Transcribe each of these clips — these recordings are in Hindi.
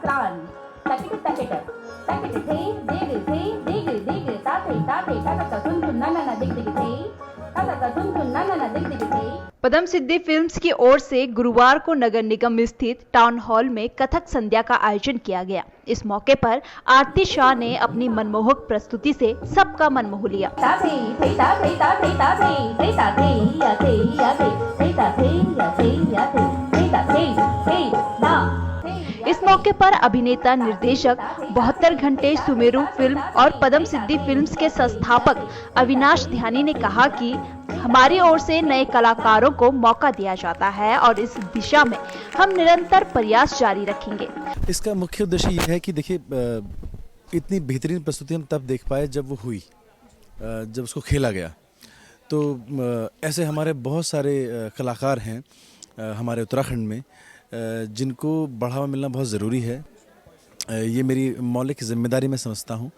plan. Takit takit. Takit thi, dig ta ta tun tun na dig thi. Ta tun tun na dig thi. पद्म सिद्धि फिल्म्स की ओर से गुरुवार को नगर निगम स्थित टाउन हॉल में कथक संध्या का आयोजन किया गया। इस मौके पर आरती शाह ने अपनी मनमोहक प्रस्तुति से सबका मन मोह लिया। इस मौके पर अभिनेता निर्देशक 72 घंटे सुमेरु फिल्म और पद्म सिद्धि फिल्म्स के संस्थापक अविनाश ध्यानी ने कहा कि हमारी ओर से नए कलाकारों को मौका दिया जाता है और इस दिशा में हम निरंतर प्रयास जारी रखेंगे। इसका मुख्य उद्देश्य यह है कि देखिए, इतनी बेहतरीन प्रस्तुति हम तब देख पाए जब वो हुई, जब उसको खेला गया। तो ऐसे हमारे बहुत सारे कलाकार हैं हमारे उत्तराखंड में जिनको बढ़ावा मिलना बहुत ज़रूरी है। ये मेरी मौलिक जिम्मेदारी मैं समझता हूँ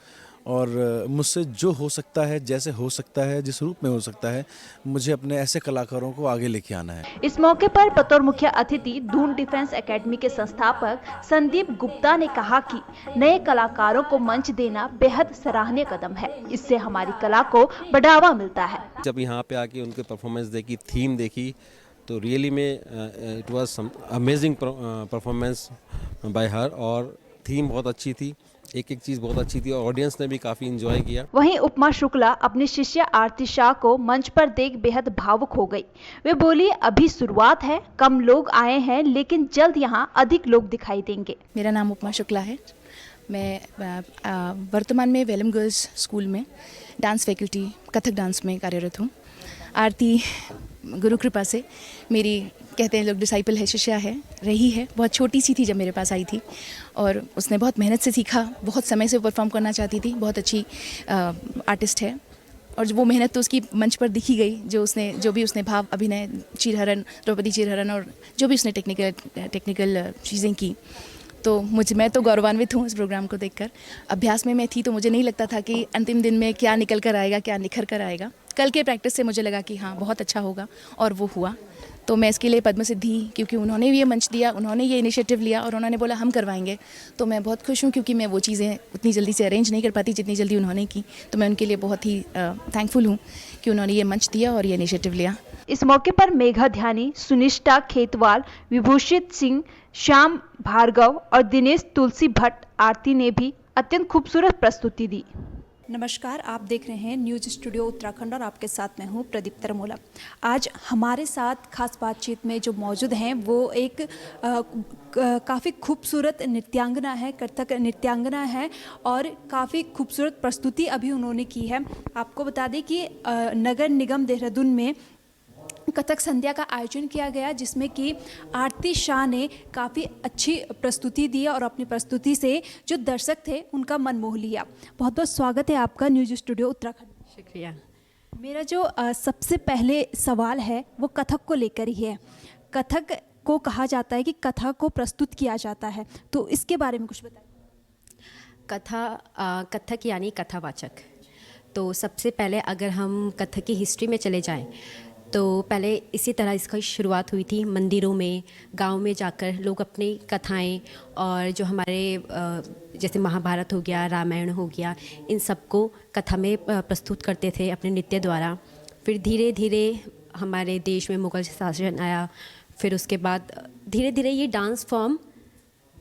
और मुझसे जो हो सकता है, जैसे हो सकता है, जिस रूप में हो सकता है, मुझे अपने ऐसे कलाकारों को आगे लेके आना है। इस मौके पर बतौर मुख्य अतिथि दून डिफेंस एकेडमी के संस्थापक संदीप गुप्ता ने कहा कि नए कलाकारों को मंच देना बेहद सराहनीय कदम है। इससे हमारी कला को बढ़ावा मिलता है। जब यहाँ पे आके उनके परफॉर्मेंस देखी, थीम देखी, तो रियली में it was some amazing performance by her और थीम बहुत अच्छी थी, एक एक चीज़ बहुत अच्छी थी और ऑडियंस ने भी काफ़ी एंजॉय किया। वहीं उपमा शुक्ला अपनी शिष्या आरती शाह को मंच पर देख बेहद भावुक हो गई। वे बोली, अभी शुरुआत है, कम लोग आए हैं लेकिन जल्द यहाँ अधिक लोग दिखाई देंगे। मेरा नाम उपमा शुक्ला है। मैं वर्तमान में वेलम गर्ल्स स्कूल में डांस फैकल्टी कथक डांस में कार्यरत हूँ। आरती गुरु कृपा से मेरी, कहते हैं लोग, डिसाइपल है, शिष्या है, रही है। बहुत छोटी सी थी जब मेरे पास आई थी और उसने बहुत मेहनत से सीखा, बहुत समय से परफॉर्म करना चाहती थी, बहुत अच्छी आर्टिस्ट है और वो मेहनत तो उसकी मंच पर दिखी गई। जो भी उसने भाव, अभिनय, चीरहरण, द्रौपदी चीरहरण और जो भी उसने टेक्निकल चीज़ें की, तो मैं तो गौरवान्वित हूँ इस प्रोग्राम को देखकर। अभ्यास में मैं थी तो मुझे नहीं लगता था कि अंतिम दिन में क्या निकल कर आएगा, क्या निखर कर आएगा। कल के प्रैक्टिस से मुझे लगा कि हाँ, बहुत अच्छा होगा और वो हुआ। तो मैं इसके लिए पद्म सिद्धि, क्योंकि उन्होंने ये मंच दिया, उन्होंने ये इनिशिएटिव लिया और उन्होंने बोला हम करवाएंगे, तो मैं बहुत खुश हूँ क्योंकि मैं वो चीज़ें उतनी जल्दी से अरेंज नहीं कर पाती जितनी जल्दी उन्होंने की। तो मैं उनके लिए बहुत ही थैंकफुल हूँ कि उन्होंने ये मंच दिया और ये इनिशिएटिव लिया। इस मौके पर मेघा ध्यानी, सुनिष्ठा खेतवाल, विभूषित सिंह, श्याम भार्गव और दिनेश तुलसी भट्ट आरती ने भी अत्यंत खूबसूरत प्रस्तुति दी। नमस्कार, आप देख रहे हैं न्यूज़ स्टूडियो उत्तराखंड और आपके साथ मैं हूं प्रदीप तरमोला। आज हमारे साथ खास बातचीत में जो मौजूद हैं वो एक काफ़ी खूबसूरत नृत्यांगना है, कथक नृत्यांगना है और काफ़ी खूबसूरत प्रस्तुति अभी उन्होंने की है। आपको बता दें कि नगर निगम देहरादून में कथक संध्या का आयोजन किया गया जिसमें कि आरती शाह ने काफ़ी अच्छी प्रस्तुति दी और अपनी प्रस्तुति से जो दर्शक थे उनका मन मोह लिया। बहुत बहुत स्वागत है आपका न्यूज़ स्टूडियो उत्तराखंड। शुक्रिया। मेरा जो सबसे पहले सवाल है वो कथक को लेकर ही है। कथक को कहा जाता है कि कथा को प्रस्तुत किया जाता है, तो इसके बारे में कुछ बताइए। कथक यानी कथावाचक। तो सबसे पहले अगर हम कथक की हिस्ट्री में चले जाएं तो पहले इसी तरह इसकी शुरुआत हुई थी। मंदिरों में, गांव में जाकर लोग अपनी कथाएं और जो हमारे जैसे महाभारत हो गया, रामायण हो गया, इन सबको कथा में प्रस्तुत करते थे अपने नृत्य द्वारा। फिर धीरे धीरे हमारे देश में मुगल शासन आया, फिर उसके बाद धीरे धीरे ये डांस फॉर्म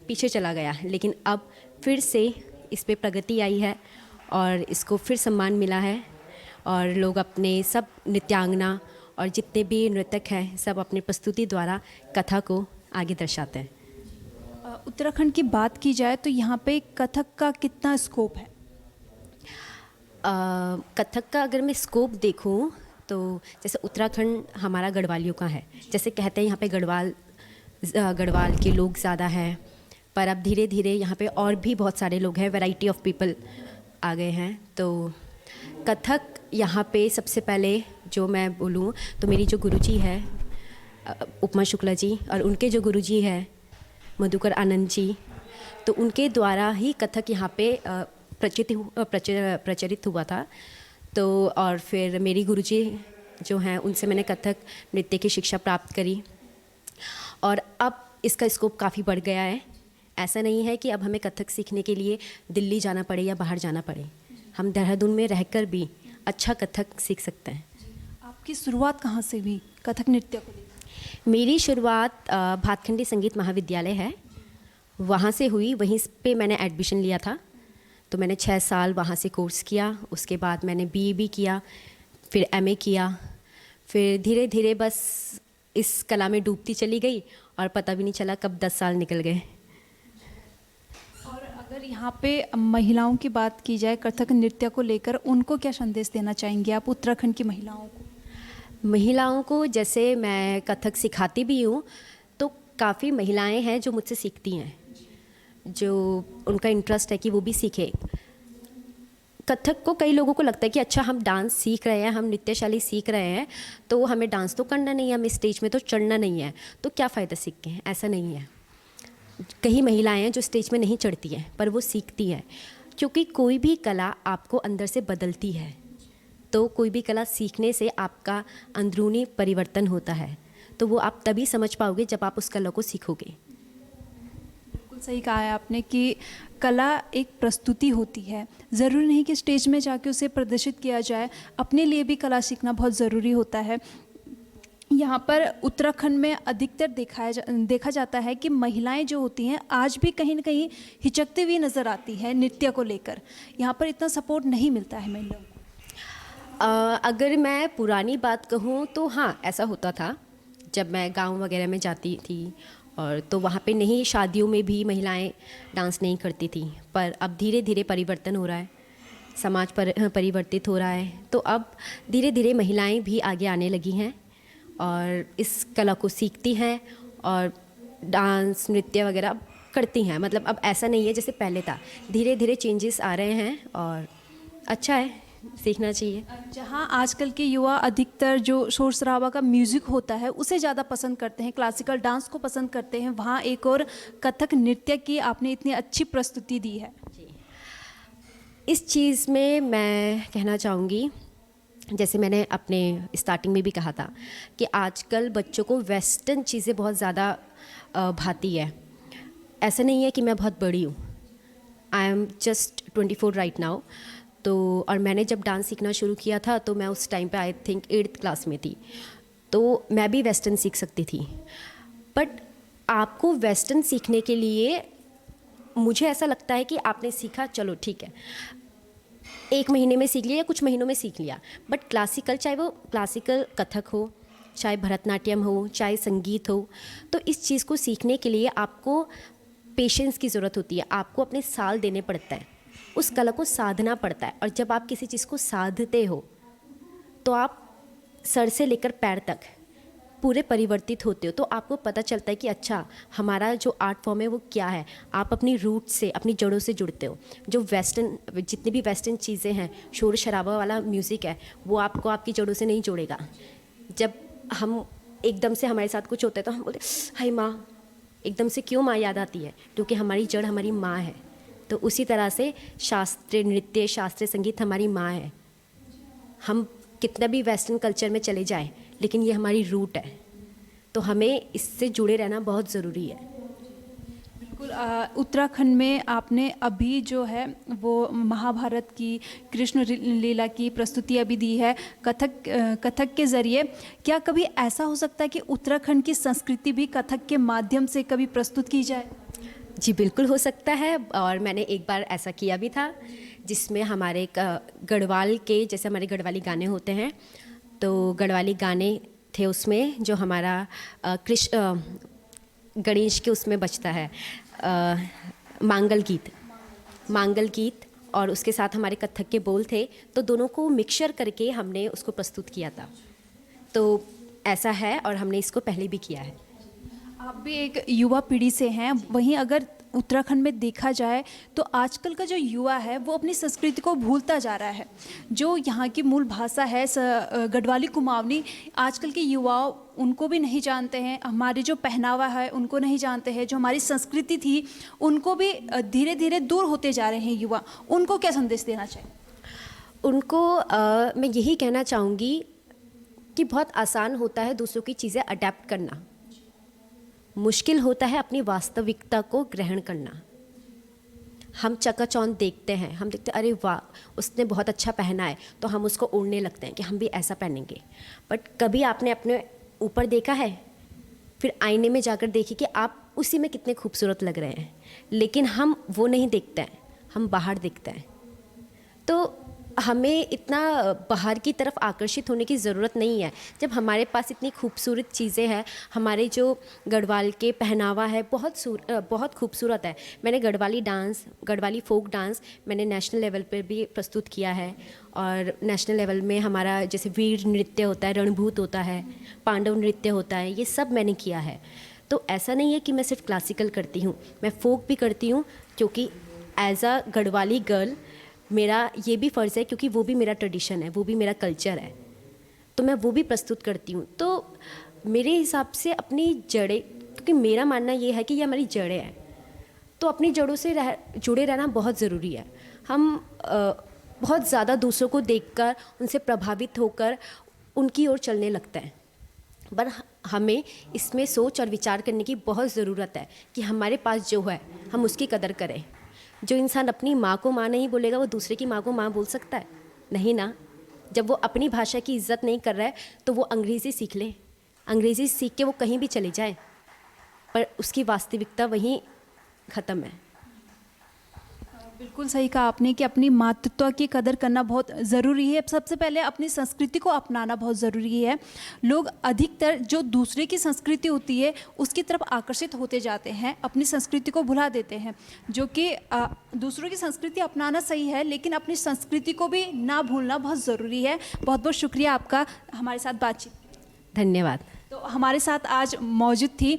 पीछे चला गया, लेकिन अब फिर से इस पर प्रगति आई है और इसको फिर सम्मान मिला है और लोग अपने सब नृत्यांगना और जितने भी नृतक हैं सब अपनी प्रस्तुति द्वारा कथा को आगे दर्शाते हैं। उत्तराखंड की बात की जाए तो यहाँ पे कथक का कितना स्कोप है? कथक का अगर मैं स्कोप देखूँ तो जैसे उत्तराखंड हमारा गढ़वालियों का है, जैसे कहते हैं यहाँ पे गढ़वाल के लोग ज़्यादा हैं, पर अब धीरे धीरे यहाँ पे और भी बहुत सारे लोग हैं, वैरायटी ऑफ पीपल आ गए हैं। तो कथक यहाँ पे सबसे पहले जो मैं बोलूँ तो मेरी जो गुरुजी है उपमा शुक्ला जी और उनके जो गुरुजी है मधुकर आनंद जी, तो उनके द्वारा ही कथक यहाँ पे प्रचलित हुआ था। तो और फिर मेरी गुरुजी जो हैं उनसे मैंने कथक नृत्य की शिक्षा प्राप्त करी और अब इसका स्कोप काफ़ी बढ़ गया है। ऐसा नहीं है कि अब हमें कथक सीखने के लिए दिल्ली जाना पड़े या बाहर जाना पड़े। हम देहरादून में रहकर भी अच्छा कथक सीख सकते हैं। आपकी शुरुआत कहाँ से हुई कथक नृत्य को लेकर? मेरी शुरुआत भातखंडी संगीत महाविद्यालय है, वहाँ से हुई। वहीं पे मैंने एडमिशन लिया था, तो मैंने 6 साल वहाँ से कोर्स किया। उसके बाद मैंने BA भी किया, फिर MA किया, फिर धीरे धीरे बस इस कला में डूबती चली गई और पता भी नहीं चला कब 10 साल निकल गए। और अगर यहाँ पे महिलाओं की बात की जाए कथक नृत्य को लेकर, उनको क्या संदेश देना चाहेंगे आप उत्तराखंड की महिलाओं को? महिलाओं को, जैसे मैं कथक सिखाती भी हूँ, तो काफ़ी महिलाएं हैं जो मुझसे सीखती हैं, जो उनका इंटरेस्ट है कि वो भी सीखे। कथक को कई लोगों को लगता है कि अच्छा हम डांस सीख रहे हैं, हम नृत्य शैली सीख रहे हैं, तो हमें डांस तो करना नहीं है, हमें स्टेज में तो चढ़ना नहीं है, तो क्या फ़ायदा सीख के। ऐसा नहीं है। कई महिलाएं हैं जो स्टेज में नहीं चढ़ती हैं पर वो सीखती हैं, क्योंकि कोई भी कला आपको अंदर से बदलती है। तो कोई भी कला सीखने से आपका अंदरूनी परिवर्तन होता है, तो वो आप तभी समझ पाओगे जब आप उस कला को सीखोगे। बिल्कुल सही कहा है आपने कि कला एक प्रस्तुति होती है, ज़रूरी नहीं कि स्टेज में जाके उसे प्रदर्शित किया जाए। अपने लिए भी कला सीखना बहुत ज़रूरी होता है। यहाँ पर उत्तराखंड में अधिकतर देखा जाता है कि महिलाएं जो होती हैं आज भी कहीं ना कहीं हिचकती हुई नज़र आती है नृत्य को लेकर। यहाँ पर इतना सपोर्ट नहीं मिलता है महिलाओं को। अगर मैं पुरानी बात कहूँ तो हाँ, ऐसा होता था जब मैं गांव वगैरह में जाती थी, और तो वहाँ पे नहीं, शादियों में भी महिलाएं डांस नहीं करती थी। पर अब धीरे धीरे परिवर्तन हो रहा है, समाज परिवर्तित हो रहा है, तो अब धीरे धीरे महिलाएं भी आगे आने लगी हैं और इस कला को सीखती हैं और डांस नृत्य वगैरह करती हैं। मतलब अब ऐसा नहीं है जैसे पहले था, धीरे धीरे चेंजेस आ रहे हैं और अच्छा है, सीखना चाहिए। जहाँ आजकल के युवा अधिकतर जो शोर शराबा का म्यूज़िक होता है उसे ज़्यादा पसंद करते हैं, क्लासिकल डांस को पसंद करते हैं, वहाँ एक और कथक नृत्य की आपने इतनी अच्छी प्रस्तुति दी है। इस चीज़ में मैं कहना चाहूँगी, जैसे मैंने अपने स्टार्टिंग में भी कहा था कि आजकल बच्चों को वेस्टर्न चीज़ें बहुत ज़्यादा भाती है। ऐसा नहीं है कि मैं बहुत बड़ी हूँ, I am just 24 right now. तो और मैंने जब डांस सीखना शुरू किया था तो मैं उस टाइम पे आई थिंक 8th क्लास में थी, तो मैं भी वेस्टर्न सीख सकती थी। बट आपको वेस्टर्न सीखने के लिए मुझे ऐसा लगता है कि आपने सीखा, चलो ठीक है, 1 महीने में सीख लिया या कुछ महीनों में सीख लिया, बट क्लासिकल, चाहे वो क्लासिकल कथक हो, चाहे भरतनाट्यम हो, चाहे संगीत हो, तो इस चीज़ को सीखने के लिए आपको पेशेंस की ज़रूरत होती है। आपको अपने साल देने पड़ता है, उस कला को साधना पड़ता है। और जब आप किसी चीज़ को साधते हो तो आप सर से लेकर पैर तक पूरे परिवर्तित होते हो। तो आपको पता चलता है कि अच्छा हमारा जो आर्ट फॉर्म है वो क्या है। आप अपनी रूट से, अपनी जड़ों से जुड़ते हो। जो वेस्टर्न, जितनी भी वेस्टर्न चीज़ें हैं, शोर शराबा वाला म्यूज़िक है, वो आपको आपकी जड़ों से नहीं जोड़ेगा। जब हम एकदम से हमारे साथ कुछ होता है तो हम बोलते हाय माँ, एकदम से क्यों माँ याद आती है? क्योंकि हमारी जड़ हमारी माँ है। तो उसी तरह से शास्त्रीय नृत्य, शास्त्रीय संगीत हमारी माँ है। हम कितना भी वेस्टर्न कल्चर में चले जाएं, लेकिन ये हमारी रूट है, तो हमें इससे जुड़े रहना बहुत ज़रूरी है। बिल्कुल। उत्तराखंड में आपने अभी जो है वो महाभारत की, कृष्ण लीला की प्रस्तुति अभी दी है कथक के ज़रिए। क्या कभी ऐसा हो सकता है कि उत्तराखंड की संस्कृति भी कथक के माध्यम से कभी प्रस्तुत की जाए? जी बिल्कुल हो सकता है, और मैंने एक बार ऐसा किया भी था जिसमें हमारे गढ़वाल के, जैसे हमारे गढ़वाली गाने होते हैं, तो गढ़वाली गाने थे उसमें, जो हमारा गणेश के उसमें बजता है मांगल गीत, और उसके साथ हमारे कथक के बोल थे, तो दोनों को मिक्सचर करके हमने उसको प्रस्तुत किया था। तो ऐसा है, और हमने इसको पहले भी किया है। आप भी एक युवा पीढ़ी से हैं, वहीं अगर उत्तराखंड में देखा जाए तो आजकल का जो युवा है वो अपनी संस्कृति को भूलता जा रहा है। जो यहाँ की मूल भाषा है गढ़वाली कुमाऊनी, आजकल के युवा उनको भी नहीं जानते हैं। हमारी जो पहनावा है उनको नहीं जानते हैं। जो हमारी संस्कृति थी उनको भी धीरे धीरे दूर होते जा रहे हैं युवा। उनको क्या संदेश देना चाहिए? उनको मैं यही कहना चाहूँगी कि बहुत आसान होता है दूसरों की चीज़ें अडेप्ट करना। मुश्किल होता है अपनी वास्तविकता को ग्रहण करना। हम चकाचौंध देखते हैं, हम देखते हैं अरे वाह उसने बहुत अच्छा पहना है, तो हम उसको ओढ़ने लगते हैं कि हम भी ऐसा पहनेंगे। बट कभी आपने अपने ऊपर देखा है, फिर आईने में जाकर देखिए कि आप उसी में कितने खूबसूरत लग रहे हैं, लेकिन हम वो नहीं देखते हैं, हम बाहर देखते हैं। तो हमें इतना बाहर की तरफ आकर्षित होने की ज़रूरत नहीं है, जब हमारे पास इतनी खूबसूरत चीज़ें हैं। हमारे जो गढ़वाल के पहनावा है बहुत खूबसूरत है। मैंने गढ़वाली फोक डांस मैंने नेशनल लेवल पर भी प्रस्तुत किया है, और नेशनल लेवल में हमारा जैसे वीर नृत्य होता है, रणभूत होता है, पांडव नृत्य होता है, ये सब मैंने किया है। तो ऐसा नहीं है कि मैं सिर्फ क्लासिकल करती हूँ, मैं फोक भी करती हूँ, क्योंकि एज अ गढ़वाली गर्ल मेरा ये भी फ़र्ज़ है, क्योंकि वो भी मेरा ट्रेडिशन है, वो भी मेरा कल्चर है, तो मैं वो भी प्रस्तुत करती हूँ। तो मेरे हिसाब से अपनी जड़ें, क्योंकि मेरा मानना ये है कि ये हमारी जड़ें हैं, तो अपनी जड़ों से जुड़े रहना बहुत ज़रूरी है। हम बहुत ज़्यादा दूसरों को देखकर उनसे प्रभावित होकर उनकी ओर चलने लगते हैं, पर हमें इसमें सोच और विचार करने की बहुत ज़रूरत है कि हमारे पास जो है हम उसकी कदर करें। जो इंसान अपनी माँ को माँ नहीं बोलेगा, वो दूसरे की माँ को माँ बोल सकता है? नहीं ना। जब वो अपनी भाषा की इज़्ज़त नहीं कर रहा है, तो वो अंग्रेज़ी सीख ले, अंग्रेज़ी सीख के वो कहीं भी चले जाए, पर उसकी वास्तविकता वहीं ख़त्म है। बिल्कुल सही कहा आपने कि अपनी मातृत्व की कदर करना बहुत ज़रूरी है। सबसे पहले अपनी संस्कृति को अपनाना बहुत ज़रूरी है। लोग अधिकतर जो दूसरे की संस्कृति होती है उसकी तरफ आकर्षित होते जाते हैं, अपनी संस्कृति को भुला देते हैं, जो कि दूसरों की संस्कृति अपनाना सही है, लेकिन अपनी संस्कृति को भी ना भूलना बहुत ज़रूरी है। बहुत बहुत शुक्रिया आपका हमारे साथ बातचीत। धन्यवाद। तो हमारे साथ आज मौजूद थी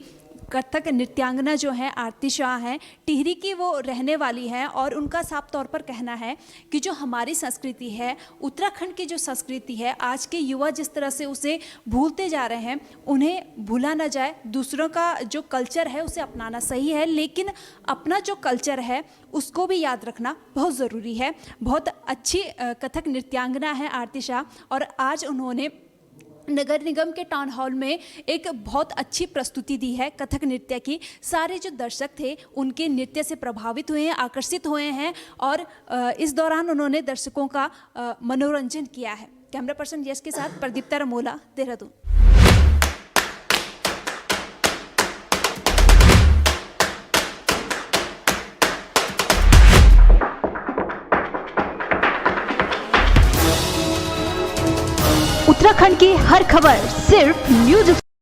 कथक नृत्यांगना जो है आरती शाह हैं, टिहरी की वो रहने वाली हैं, और उनका साफ तौर पर कहना है कि जो हमारी संस्कृति है, उत्तराखंड की जो संस्कृति है, आज के युवा जिस तरह से उसे भूलते जा रहे हैं, उन्हें भूला ना जाए। दूसरों का जो कल्चर है उसे अपनाना सही है, लेकिन अपना जो कल्चर है उसको भी याद रखना बहुत ज़रूरी है। बहुत अच्छी कथक नृत्यांगना है आरती शाह, और आज उन्होंने नगर निगम के टाउन हॉल में एक बहुत अच्छी प्रस्तुति दी है कथक नृत्य की। सारे जो दर्शक थे उनके नृत्य से प्रभावित हुए हैं, आकर्षित हुए हैं, और इस दौरान उन्होंने दर्शकों का मनोरंजन किया है। कैमरा पर्सन यश के साथ प्रदीप्ता रमोला, देहरादून। उत्तराखंड की हर खबर सिर्फ न्यूज़